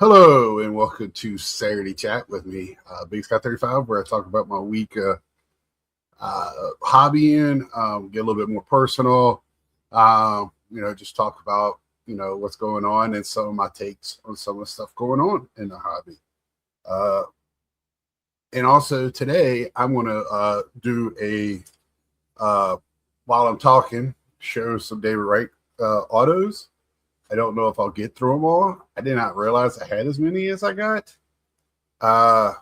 Hello and welcome to Saturday Chat with me, Big Sky 35, where I talk about my week hobbying, get a little bit more personal, just talk about, what's going on and some of my takes on some of the stuff going on in the hobby. And also today I'm going to do while I'm talking, show some David Wright autos. I don't know if I'll get through them all. I did not realize I had as many as I got. But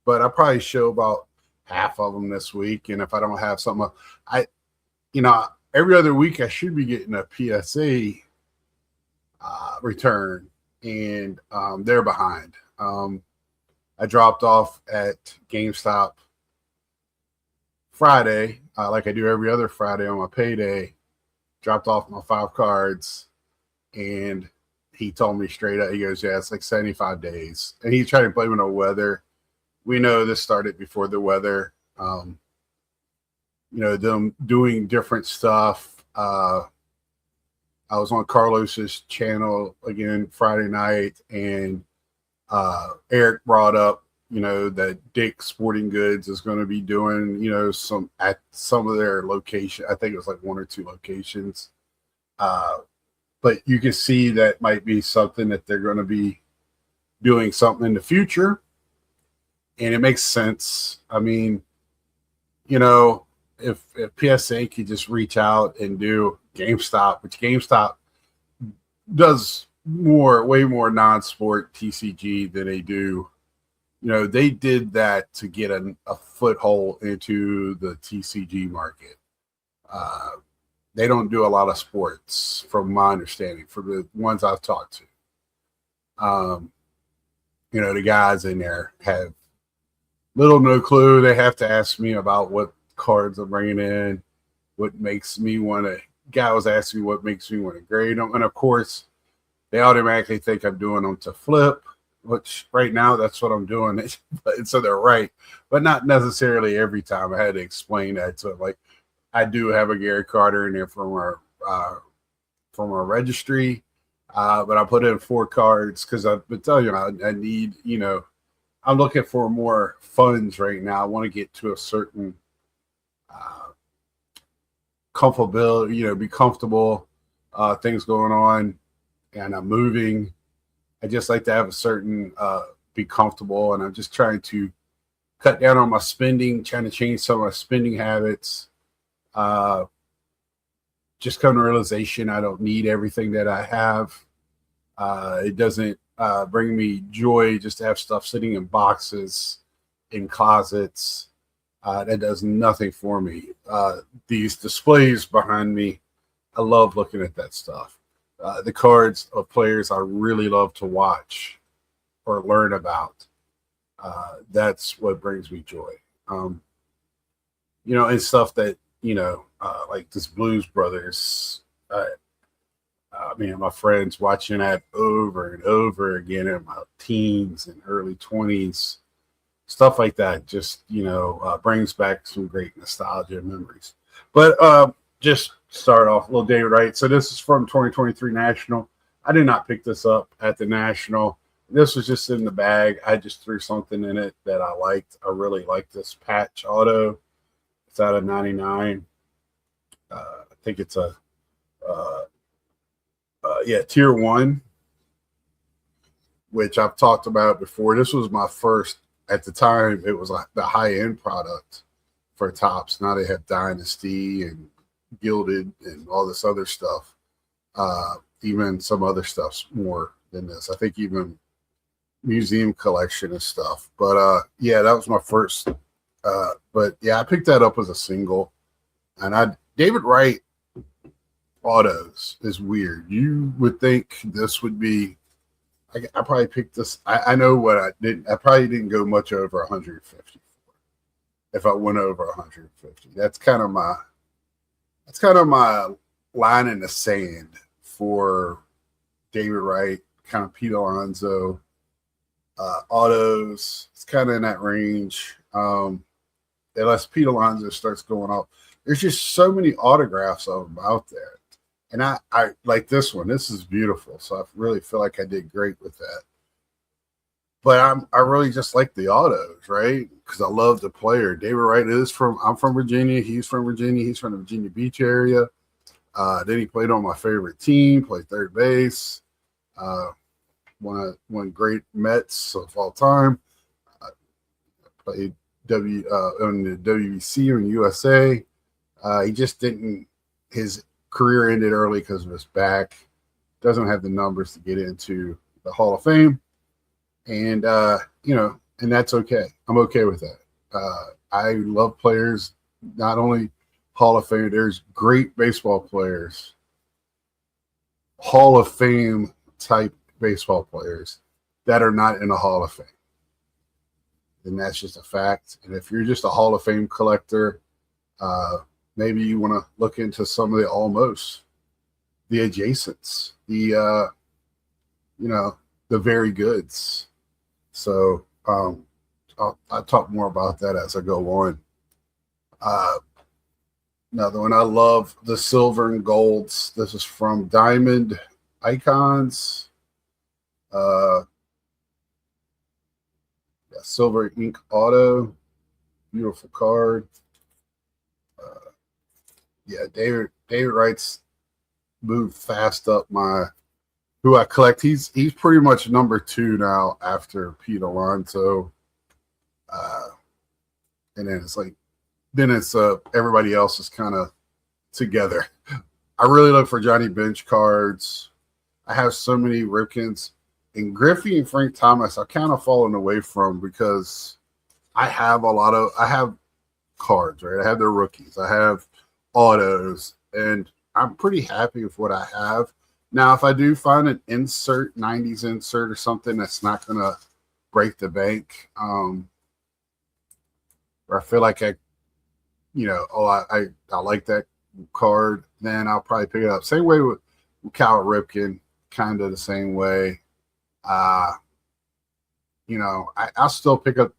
I'll probably show about half of them this week. And if I don't have something, every other week I should be getting a PSA return, and they're behind. I dropped off at GameStop Friday, like I do every other Friday on my payday. Dropped off my 5 cards. And he told me straight up, he goes, yeah, it's like 75 days. And he tried to blame it on weather. We know this started before the weather. Them doing different stuff. I was on Carlos's channel again Friday night, and Eric brought up, that Dick's Sporting Goods is going to be doing, some at some of their location. I think it was like 1 or 2 locations. But you can see that might be something that they're going to be doing something in the future. And it makes sense. I mean, if PSA could just reach out and do GameStop, which GameStop does way more non-sport TCG than they do. They did that to get a foothold into the TCG market. They don't do a lot of sports, from my understanding, from the ones I've talked to. The guys in there have no clue. They have to ask me about what cards I'm bringing in, what makes me want to. Guy was asking me what makes me want to grade them, and of course, they automatically think I'm doing them to flip, which right now that's what I'm doing. And so they're right, but not necessarily every time. I had to explain that to them, like. I do have a Gary Carter in there from our registry, but I put in 4 cards because I've been telling you I need, I'm looking for more funds right now. I want to get to a certain comfortability, be comfortable, things going on, and I'm moving. I just like to have a certain be comfortable, and I'm just trying to cut down on my spending, trying to change some of my spending habits. Just come to realization I don't need everything that I have. It doesn't bring me joy just to have stuff sitting in boxes, in closets. That does nothing for me. These displays behind me, I love looking at that stuff. The cards of players I really love to watch or learn about. That's what brings me joy. And stuff that, like this Blues Brothers. My friends watching that over and over again in my teens and early 20s, stuff like that just, brings back some great nostalgia and memories. But just start off a little David Wright. So this is from 2023 National. I did not pick this up at the National. This was just in the bag. I just threw something in it that I liked. I really like this patch auto. It's out of 99. I think it's a tier 1, which I've talked about before. This was my first, at the time, it was like the high-end product for Topps. Now they have Dynasty and Gilded and all this other stuff. Even some other stuff's more than this. I think even museum collection and stuff. But that was my first. I picked that up as a single, and David Wright autos is weird. You would think this would be. I probably picked this. I know what I didn't. I probably didn't go much over 150. If I went over 150, that's kind of my line in the sand for David Wright, kind of Pete Alonso autos. It's kind of in that range. Unless Pete Alonso starts going off. There's just so many autographs of them out there. And I like this one. This is beautiful. So I really feel like I did great with that. But I really just like the autos, right? Because I love the player. David Wright I'm from Virginia. He's from Virginia. He's from the Virginia Beach area. Then he played on my favorite team, played third base. Uh, one great Mets of all time. Played on the WBC and USA. He just didn't. His career ended early because of his back. Doesn't have the numbers to get into the Hall of Fame, and and that's okay. I'm okay with that. I love players, not only Hall of Fame. There's great baseball players, Hall of Fame type baseball players that are not in the Hall of Fame. And that's just a fact. And if you're just a Hall of Fame collector, maybe you want to look into some of the almost, the adjacents, the very goods. So I'll talk more about that as I go on. Another one, I love the silver and golds. This is from Diamond Icons. Silver ink auto, beautiful card. David Wright's moved fast up who I collect. He's pretty much number 2 now after Pete Alonso. And then it's everybody else is kind of together. I really look for Johnny Bench cards. I have so many Ripkins. And Griffey and Frank Thomas, I've kind of fallen away from because I have cards, right? I have their rookies. I have autos, and I'm pretty happy with what I have. Now, if I do find an 90s insert or something that's not going to break the bank, or I feel like I like that card, then I'll probably pick it up. Same way with Cal Ripken, kind of the same way. I'll still pick up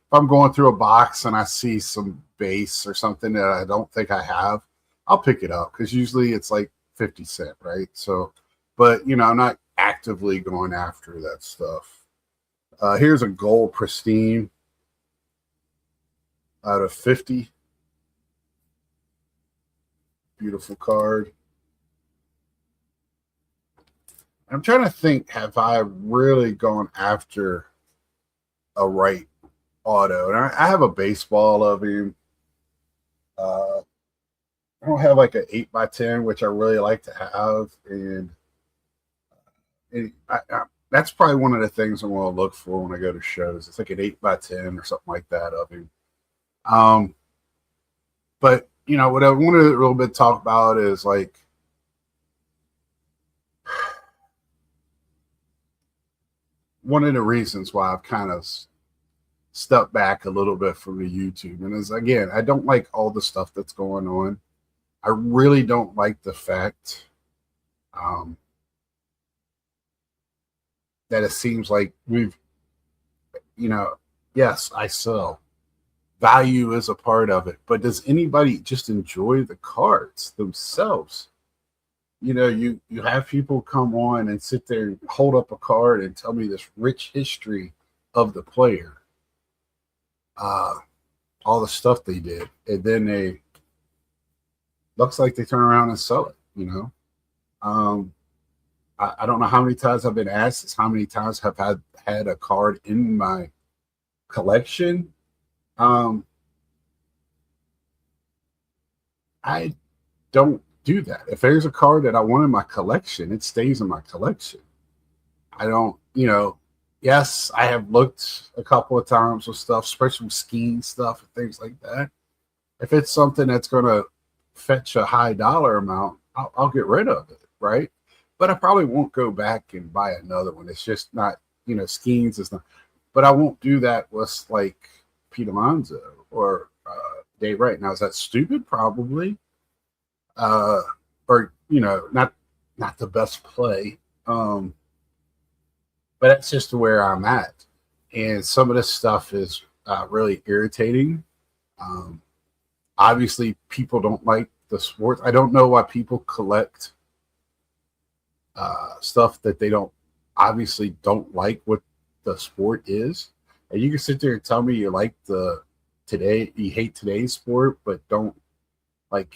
if I'm going through a box and I see some base or something that I don't think I have, I'll pick it up because usually it's like 50 cents, right? So, but I'm not actively going after that stuff. Here's a gold pristine out of 50. Beautiful card. I'm trying to think, have I really gone after a Wright auto? And I have a baseball of him. I don't have like an 8x10, which I really like to have. And that's probably one of the things I'm going to look for when I go to shows. It's like an 8x10 or something like that of him. But, what I wanted to a little bit talk about is like, one of the reasons why I've kind of stepped back a little bit from the YouTube, and is, again, I don't like all the stuff that's going on. I really don't like the fact that it seems like yes, I sell. Value is a part of it, but does anybody just enjoy the cards themselves? You have people come on and sit there and hold up a card and tell me this rich history of the player, all the stuff they did, and then they looks like they turn around and sell it. I don't know how many times I've been asked this, how many times have I had a card in my collection. I don't do that. If there's a card that I want in my collection, it stays in my collection. I don't, yes, I have looked a couple of times with stuff, especially skiing stuff and things like that. If it's something that's going to fetch a high dollar amount, I'll get rid of it, right? But I probably won't go back and buy another one. It's just not, skiing is not. But I won't do that with like Pete Alonso or Dave Wright. Now, is that stupid? Probably. Or not the best play. But that's just where I'm at. And some of this stuff is really irritating. Obviously, people don't like the sports. I don't know why people collect stuff that they don't like what the sport is. And you can sit there and tell me you like you hate today's sport, but don't like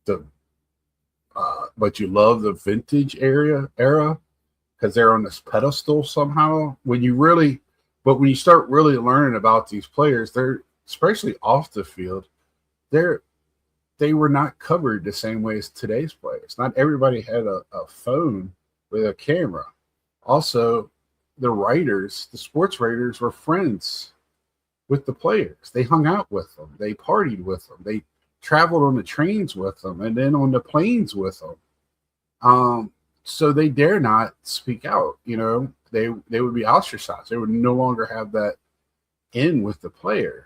the but you love the vintage era because they're on this pedestal somehow. But when you start really learning about these players, they're especially off the field, they're they were not covered the same way as today's players. Not everybody had a phone with a camera. Also, the sports writers were friends with the players. They hung out with them. They partied with them. They traveled on the trains with them and then on the planes with them. So they dare not speak out. They would be ostracized. They would no longer have that in with the player.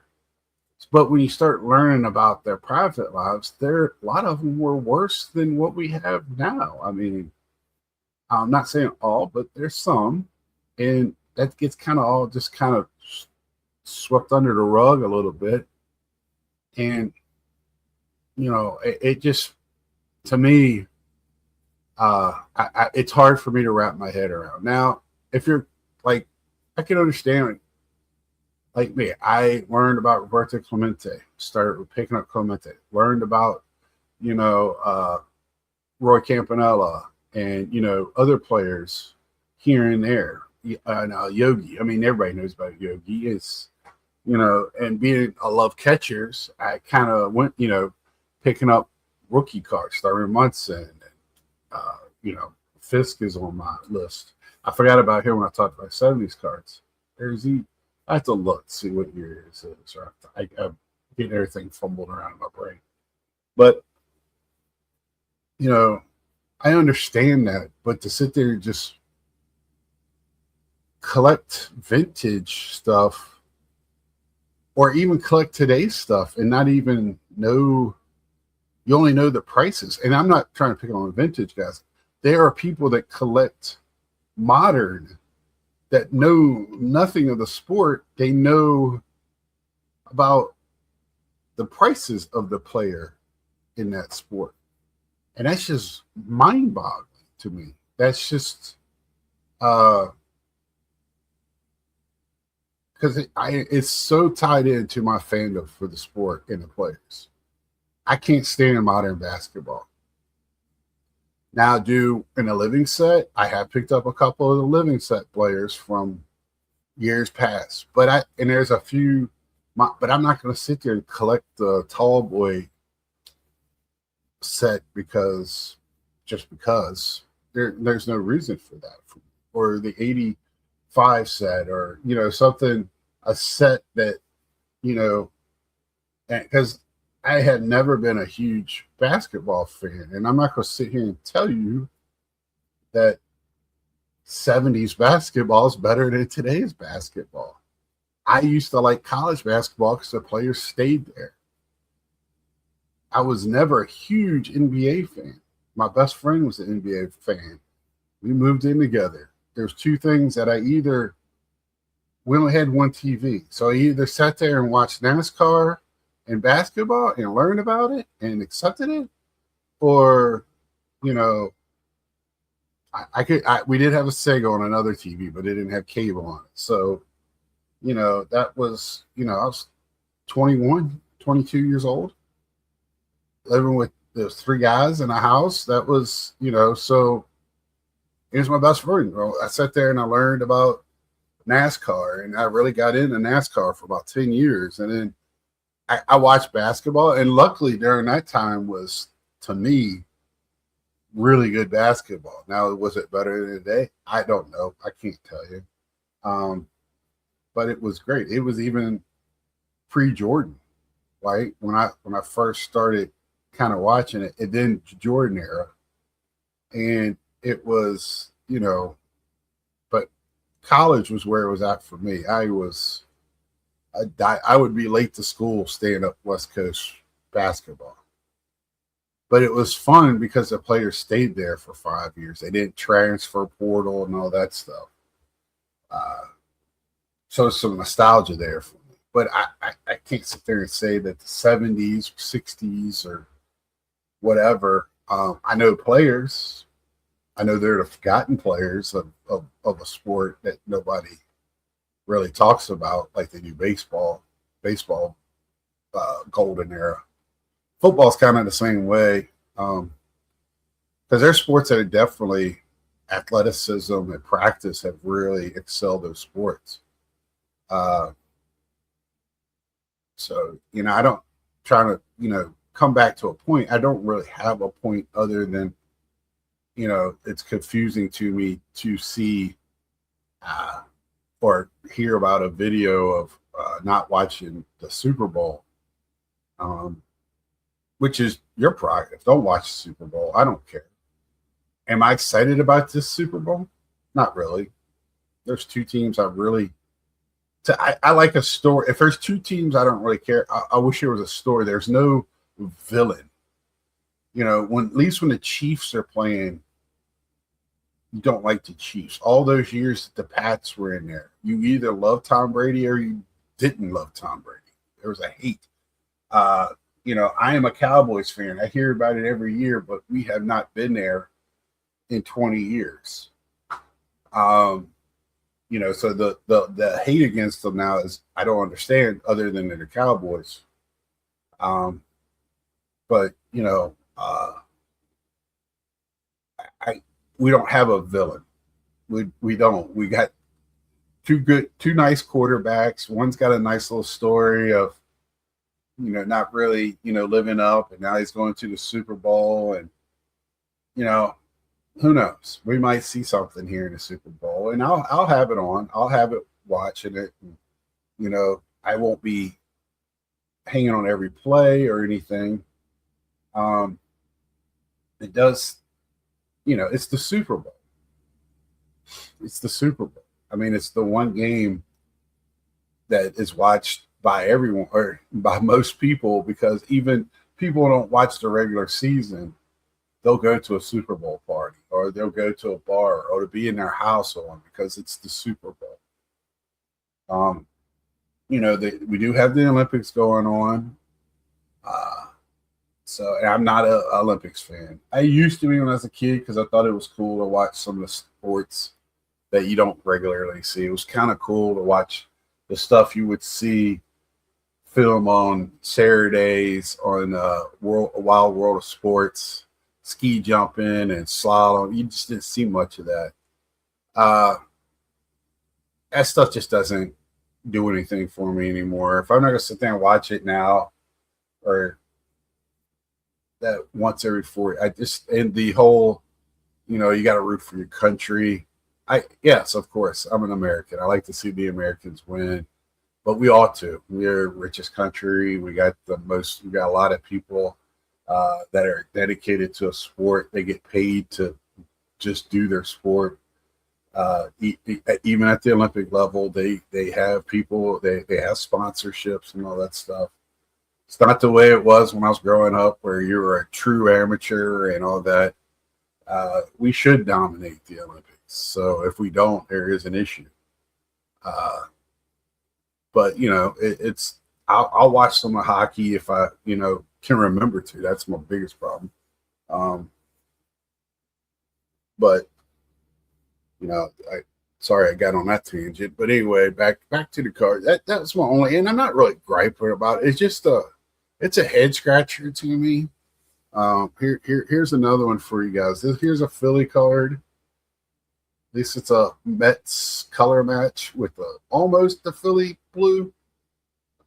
But when you start learning about their private lives, a lot of them were worse than what we have now. I mean, I'm not saying all, but there's some, and that gets kind of all just kind of swept under the rug a little bit. And it just, to me, it's hard for me to wrap my head around. Now, if you're like, I can understand. Like me, I learned about Roberto Clemente, started picking up Clemente, learned about, Roy Campanella and, other players here and there. Yogi. I mean, everybody knows about Yogi. And being a love catchers, I kind of went, picking up rookie cards, starting Munson. And, Fisk is on my list. I forgot about him when I talked about 70s cards. There's he. I have to look to see what year it is. I'm getting everything fumbled around in my brain. But, I understand that. But to sit there and just collect vintage stuff or even collect today's stuff and not even know, you only know the prices. And I'm not trying to pick on the vintage guys. There are people that collect modern that know nothing of the sport. They know about the prices of the player in that sport. And that's just mind-boggling to me. That's just because it's so tied into my fandom for the sport and the players. I can't stand modern basketball. Now, in a living set, I have picked up a couple of the living set players from years past. But there's a few, but I'm not going to sit there and collect the tall boy set because there's no reason for that. Or the 85 set or, a set that, because I had never been a huge basketball fan, and I'm not going to sit here and tell you that 70s basketball is better than today's basketball. I used to like college basketball because the players stayed there. I was never a huge NBA fan. My best friend was an NBA fan. We moved in together. There's two things that we only had one TV. So I either sat there and watched NASCAR and basketball and learned about it and accepted it, or we did have a Sega on another TV, but it didn't have cable on it. So that was I was 21 22 years old, living with those three guys in a house. That was so he was my best friend. Well, I sat there and I learned about NASCAR, and I really got into NASCAR for about 10 years, and then I watched basketball, and luckily during that time was, to me, really good basketball. Now, was it better than today? I don't know. I can't tell you. But it was great. It was even pre-Jordan, right? When I first started kind of watching it, and then Jordan era, and it was but college was where it was at for me. I would be late to school staying up West Coast basketball. But it was fun because the players stayed there for 5 years. They didn't transfer portal and all that stuff. So some nostalgia there for me. But I can't sit there and say that the 70s, 60s, or whatever. I know players. I know they're the forgotten players of a sport that nobody really talks about like they do baseball. Baseball, golden era. Football's kind of the same way. Because there's sports that are definitely athleticism and practice have really excelled those sports. Uh, so, I don't try to, come back to a point. I don't really have a point other than, it's confusing to me to see or hear about a video of not watching the Super Bowl, um, which is your prerogative. Don't watch the Super Bowl. I don't care. Am I excited about this Super Bowl? Not really. There's two teams I really. I like a story. If there's two teams, I don't really care. I wish there was a story. There's no villain. When at least when the Chiefs are playing, you don't like the Chiefs. All those years that the Pats were in there, you either loved Tom Brady or you didn't love Tom Brady. There was a hate. I am a Cowboys fan. I hear about it every year, but we have not been there in 20 years. So the hate against them now is I don't understand other than they're the Cowboys. But we don't have a villain. We don't. We got two nice quarterbacks. One's got a nice little story of not really living up, and now he's going to the Super Bowl, and who knows? We might see something here in the Super Bowl, and I'll have it on. I'll have it watching it. And, I won't be hanging on every play or anything. It does, it's the Super Bowl. It's the Super Bowl. I mean, it's the one game that is watched by everyone or by most people because even people don't watch the regular season. They'll go to a Super Bowl party or they'll go to a bar or to be in their house on because it's the Super Bowl. We do have the Olympics going on. So I'm not an Olympics fan. I used to be when I was a kid because I thought it was cool to watch some of the sports that you don't regularly see. It was kind of cool to watch the stuff you would see film on Saturdays on Wild World of Sports, ski jumping and slalom. You just didn't see much of that. That stuff just doesn't do anything for me anymore. If I'm not going to sit there and watch it now or that once every 4 and the whole, you got to root for your country. Yes, of course, I'm an American. I like to see the Americans win, but we ought to. We're the richest country. We got a lot of people that are dedicated to a sport. They get paid to just do their sport. Even at the Olympic level, they have people, they have sponsorships and all that stuff. It's not the way it was when I was growing up where you were a true amateur and all that. We should dominate the Olympics. So if we don't, there is an issue. But I'll watch some of hockey if I can remember to. That's my biggest problem. But sorry I got on that tangent. But anyway, back to the card. That's my only, and I'm not really griping about it. It's just it's a head scratcher to me. Here's another one for you guys. Here's a Philly card. At least it's a Mets color match with almost the Philly blue.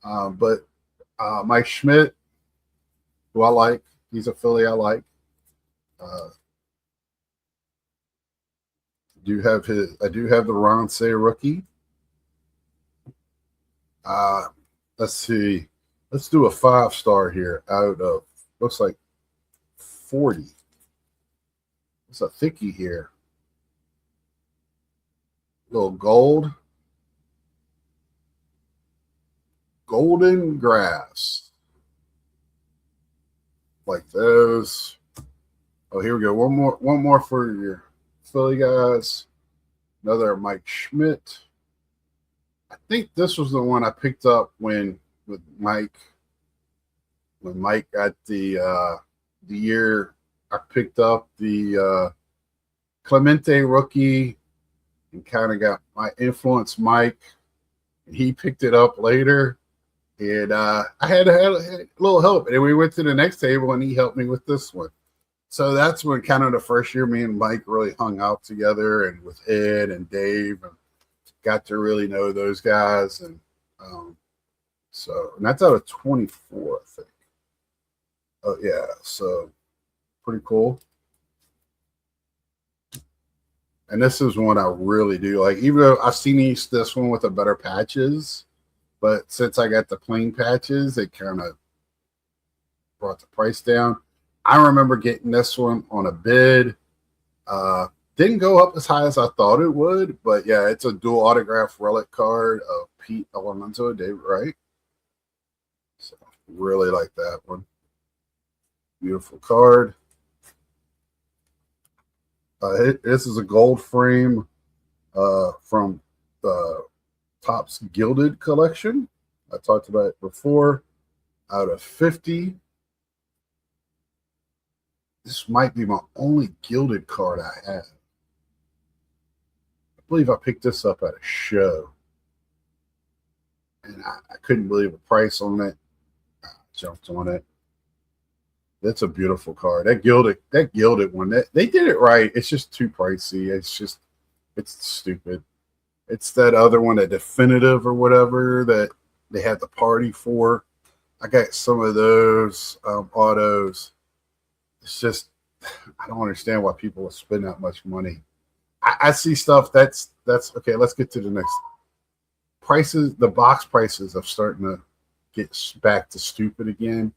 But Mike Schmidt, who I like, he's a Philly I like. I do have the Ronce rookie. Let's see. Let's do a 5-star here out of looks like 40. It's a thickie here. Little golden grass. Like those. Oh, here we go. One more for your Philly guys. Another Mike Schmidt. I think this was the one I picked up when Mike got the year I picked up the Clemente rookie, and kind of got my influence Mike. And he picked it up later. And I had a little help. And we went to the next table, and he helped me with this one. So that's when kind of the first year me and Mike really hung out together, and with Ed and Dave, and got to really know those guys. And and that's out of 24, I think. Oh, yeah. So pretty cool. And this is one I really do like, even though I've seen this one with the better patches. But since I got the plain patches, it kind of brought the price down. I remember getting this one on a bid. Didn't go up as high as I thought it would, but yeah, it's a dual autograph relic card of Pete Alonso, David Wright. So really like that one. Beautiful card. This is a gold frame from the Topps Gilded collection. I talked about it before. Out of 50. This might be my only gilded card I have. I believe I picked this up at a show. And I couldn't believe the price on it. I jumped on it. That's a beautiful card. That gilded one. They did it right. It's just too pricey. It's stupid. It's that other one, that definitive or whatever that they had the party for. I got some of those autos. It's just, I don't understand why people would spend that much money. I see stuff that's okay. Let's get to the next prices. The box prices are starting to get back to stupid again.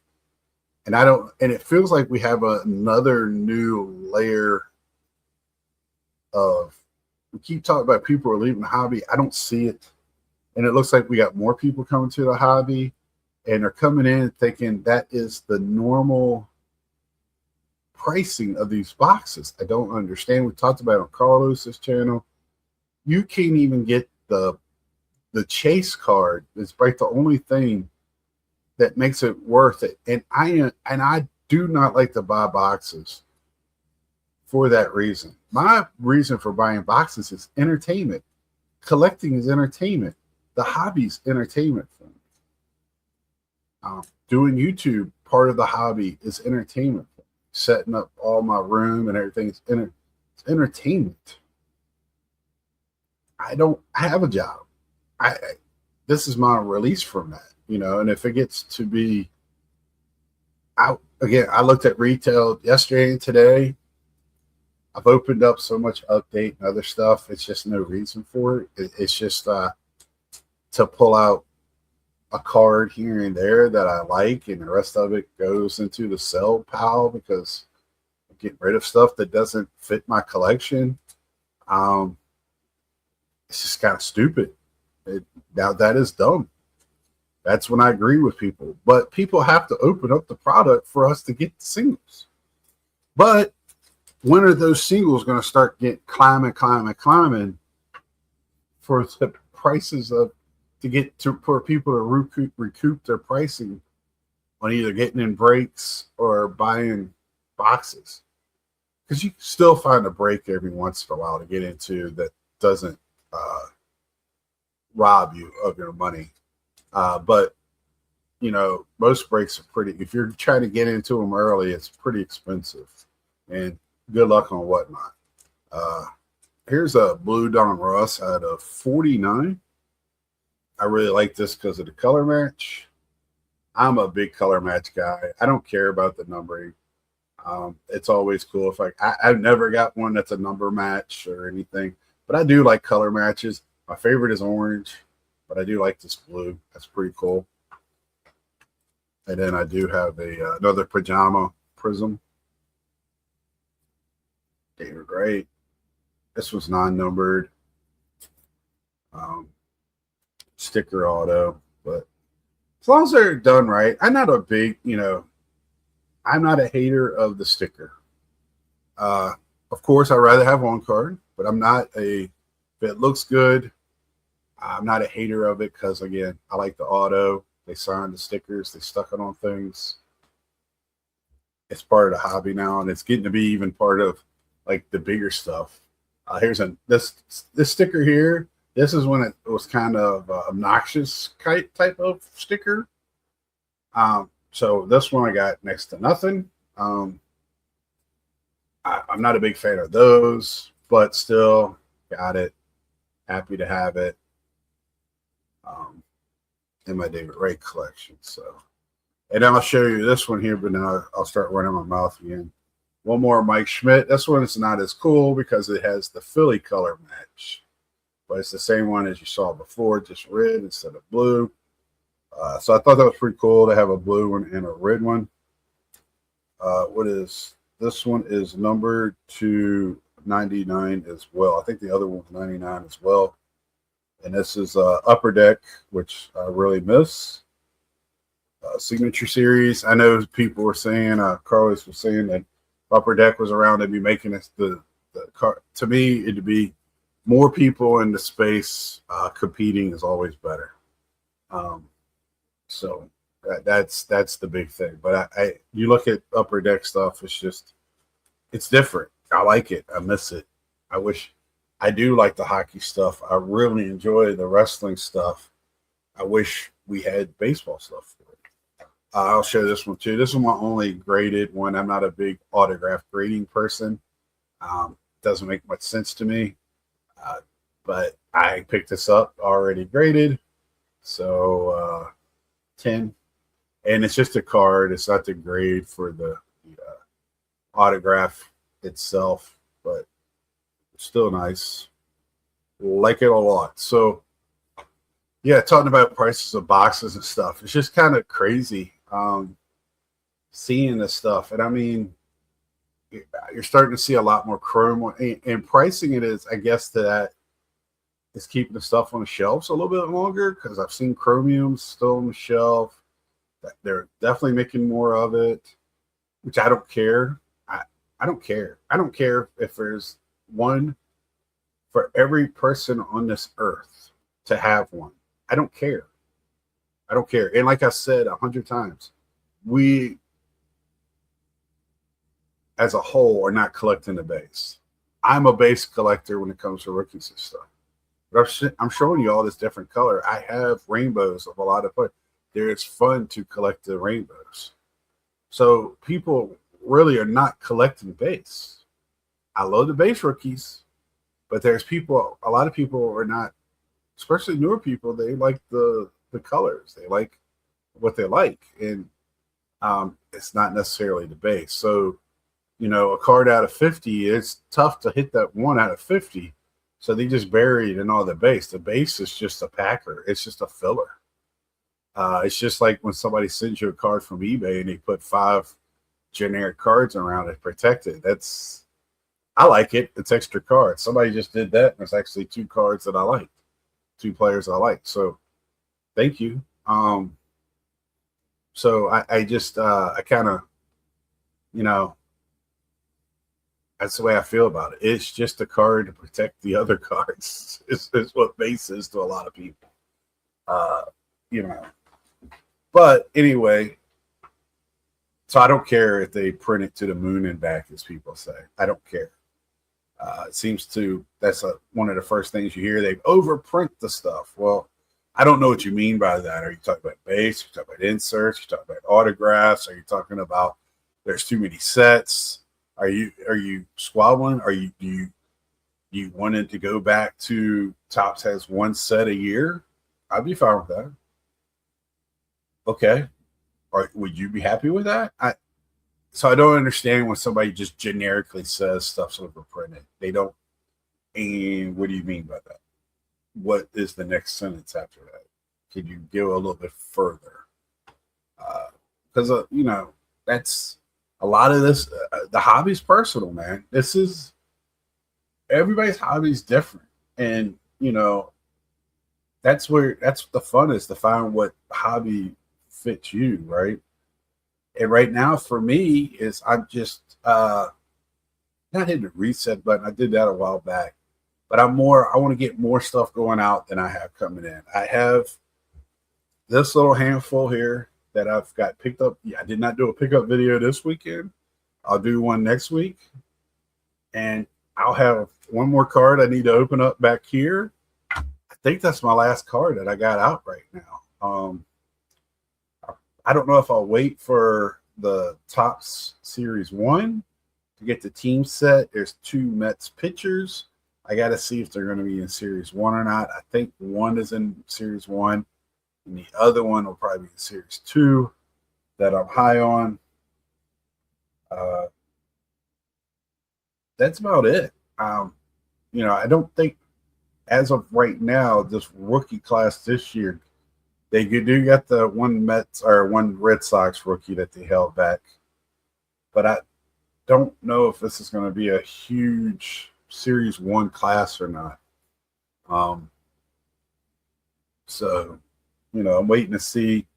And it feels like we have another new layer of, we keep talking about people are leaving the hobby. I don't see it. And it looks like we got more people coming to the hobby, and they're coming in thinking that is the normal pricing of these boxes. I don't understand. We talked about it on Carlos's channel. You can't even get the chase card. It's like the only thing that makes it worth it. And I do not like to buy boxes for that reason. My reason for buying boxes is entertainment. Collecting is entertainment. The hobby's entertainment for me. Doing YouTube, part of the hobby is entertainment. Setting up all my room and everything is entertainment. I have a job. This is my release from that, and if it gets to be out again, I looked at retail yesterday and today. I've opened up so much update and other stuff. It's just no reason for it. It's just to pull out a card here and there that I like, and the rest of it goes into the sell pile because I'm getting rid of stuff that doesn't fit my collection. It's just kind of stupid. Now that is dumb. That's when I agree with people. But people have to open up the product for us to get the singles. But when are those singles going to start climbing for the prices for people to recoup their pricing on either getting in breaks or buying boxes? Because you can still find a break every once in a while to get into that doesn't rob you of your money. But most breaks are pretty, if you're trying to get into them early, it's pretty expensive, and good luck on whatnot. Here's a blue Don Ross out of 49. I really like this because of the color match. I'm a big color match guy. I don't care about the numbering. It's always cool if I've never got one that's a number match or anything, but I do like color matches. My favorite is orange, but I do like this blue. That's pretty cool. And then I do have another pajama prism. They were great. This was non-numbered. Sticker auto, but as long as they're done right, I'm not a hater of the sticker. Of course, I'd rather have one card, but if it looks good, I'm not a hater of it because, again, I like the auto. They signed the stickers. They stuck it on things. It's part of the hobby now, and it's getting to be even part of like the bigger stuff. Here's this sticker here. This is when it was kind of obnoxious type of sticker. So this one I got next to nothing. I'm not a big fan of those, but still got it. Happy to have it in my David Wright collection. So, and then I'll show you this one here, but now I'll start running my mouth again. One more Mike Schmidt. This one is not as cool because it has the Philly color match, but it's the same one as you saw before, just red instead of blue. So I thought that was pretty cool to have a blue one and a red one. What is this one? Is numbered to 99 as well. I think the other one's 99 as well. And this is Upper Deck, which I really miss. Signature Series. I know people were saying, Carlos was saying that Upper Deck was around. They'd be making this the car. To me, it'd be more people in the space competing is always better. So that's the big thing. But you look at Upper Deck stuff, it's different. I like it. I miss it. I do like the hockey stuff. I really enjoy the wrestling stuff. I wish we had baseball stuff for it. I'll show this one too. This is my only graded one. I'm not a big autograph grading person. Doesn't make much sense to me. But I picked this up already graded. So 10. And it's just a card. It's not the grade for the autograph itself, but still nice. Like it a lot. So yeah, talking about prices of boxes and stuff, it's just kind of crazy seeing this stuff. And I mean, you're starting to see a lot more chrome, and pricing it is, I guess, that is keeping the stuff on the shelves a little bit longer, because I've seen chromiums still on the shelf. They're definitely making more of it, which I don't care. I don't care. I don't care if there's one for every person on this earth to have one. I don't care. I don't care. And like I said 100 times, we as a whole are not collecting the base. I'm a base collector when it comes to rookies and stuff. But I'm showing you all this different color. I have rainbows of a lot of players. It's fun to collect the rainbows. So people really are not collecting base. I love the base rookies, but there's a lot of people are not, especially newer people, they like the colors. They like what they like. And it's not necessarily the base. So, a card out of 50, it's tough to hit that 1 out of 50. So they just bury it in all the base. The base is just a packer. It's just a filler. It's just like when somebody sends you a card from eBay and they put 5 generic cards around it protected. I like it. It's extra cards. Somebody just did that, and there's actually 2 cards that I like, 2 players I like. So thank you. So I just I kind of, that's the way I feel about it. It's just a card to protect the other cards. Is what base is to a lot of people. But anyway, so I don't care if they print it to the moon and back, as people say. I don't care. It seems that's one of the first things you hear. They overprint the stuff. Well, I don't know what you mean by that. Are you talking about base? Are you talking about inserts? Are you talking about autographs? Are you talking about there's too many sets? Are you squabbling? Do you wanted to go back to Topps has 1 set a year? I'd be fine with that. Okay. Or would you be happy with that? So I don't understand when somebody just generically says stuff's overprinted. They don't. And what do you mean by that? What is the next sentence after that? Can you go a little bit further? Because that's a lot of this. The hobby's personal, man. This is everybody's hobby is different, and that's the fun is to find what hobby fits you, right? And right now for me is I'm just not hitting the reset button. I did that a while back, but I want to get more stuff going out than I have coming in. I have this little handful here that I've got picked up. Yeah, I did not do a pickup video this weekend. I'll do one next week. And I'll have one more card I need to open up back here. I think that's my last card that I got out right now. I don't know if I'll wait for the Topps Series 1 to get the team set. There's 2 Mets pitchers. I got to see if they're going to be in Series 1 or not. I think one is in Series 1, and the other one will probably be in Series 2 that I'm high on. That's about it. I don't think, as of right now, this rookie class this year, they do got the one Mets or one Red Sox rookie that they held back, but I don't know if this is going to be a huge Series 1 class or not. So, I'm waiting to see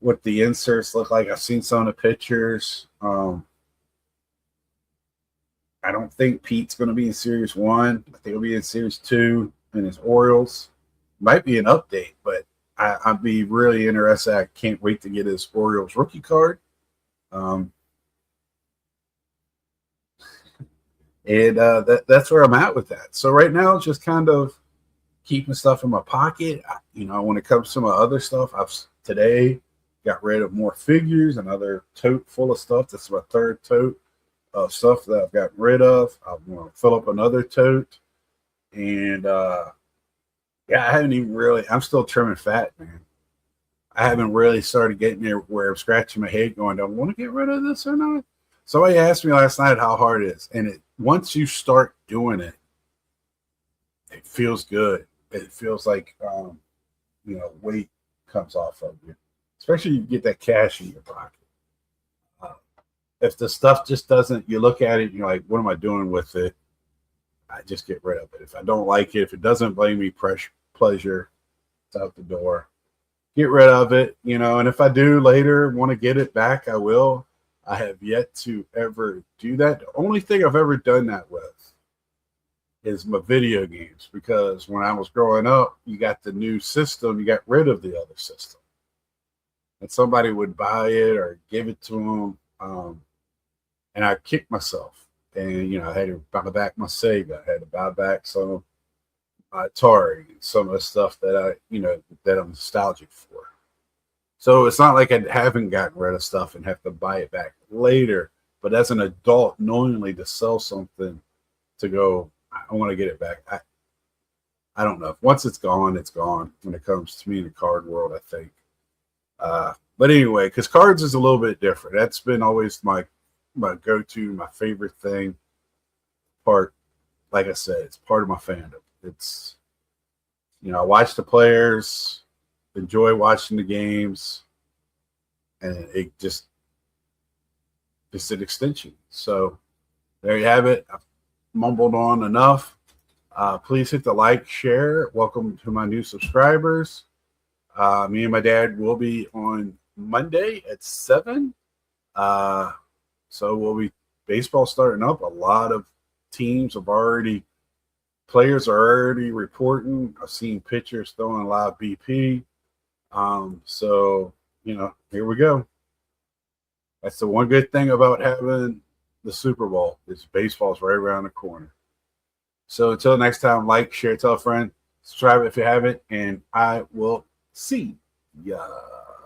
what the inserts look like. I've seen some of the pictures. I don't think Pete's going to be in Series 1. I think he'll be in Series 2 in his Orioles. Might be an update, but I'd be really interested. I can't wait to get his Orioles rookie card. And that's where I'm at with that. So right now, it's just kind of keeping stuff in my pocket. When it comes to my other stuff, I've today got rid of more figures, another tote full of stuff. This is my 3rd tote of stuff that I've gotten rid of. I'm going to fill up another tote. And, I haven't even really, I'm still trimming fat, man. I haven't really started getting there where I'm scratching my head going, do I want to get rid of this or not? Somebody asked me last night how hard it is. And once you start doing it, it feels good. It feels like, weight comes off of you, especially you get that cash in your pocket. If the stuff just doesn't, you look at it and you're like, what am I doing with it? I just get rid of it. If I don't like it, if it doesn't bring me pleasure, it's out the door. Get rid of it, and if I do later want to get it back, I will. I have yet to ever do that. The only thing I've ever done that with is my video games, because when I was growing up, you got the new system, you got rid of the other system. And somebody would buy it or give it to them, and I kicked myself. And, I had to buy back my Sega. I had to buy back some of my Atari, some of the stuff that that I'm nostalgic for. So it's not like I haven't gotten rid of stuff and have to buy it back later. But as an adult, knowingly to sell something, to go, I want to get it back. I don't know. Once it's gone, it's gone when it comes to me in the card world, I think. But anyway, because cards is a little bit different. That's been always my go-to, my favorite thing. Like I said, it's part of my fandom. It's, I watch the players, enjoy watching the games, and it's an extension. So there you have it. I've mumbled on enough. Please hit the like, share. Welcome to my new subscribers. Me and my dad will be on Monday at 7. So we'll be baseball starting up. A lot of teams players are already reporting. I've seen pitchers throwing live BP. So, here we go. That's the one good thing about having the Super Bowl is baseball's right around the corner. So until next time, like, share, tell a friend, subscribe if you haven't, and I will see ya.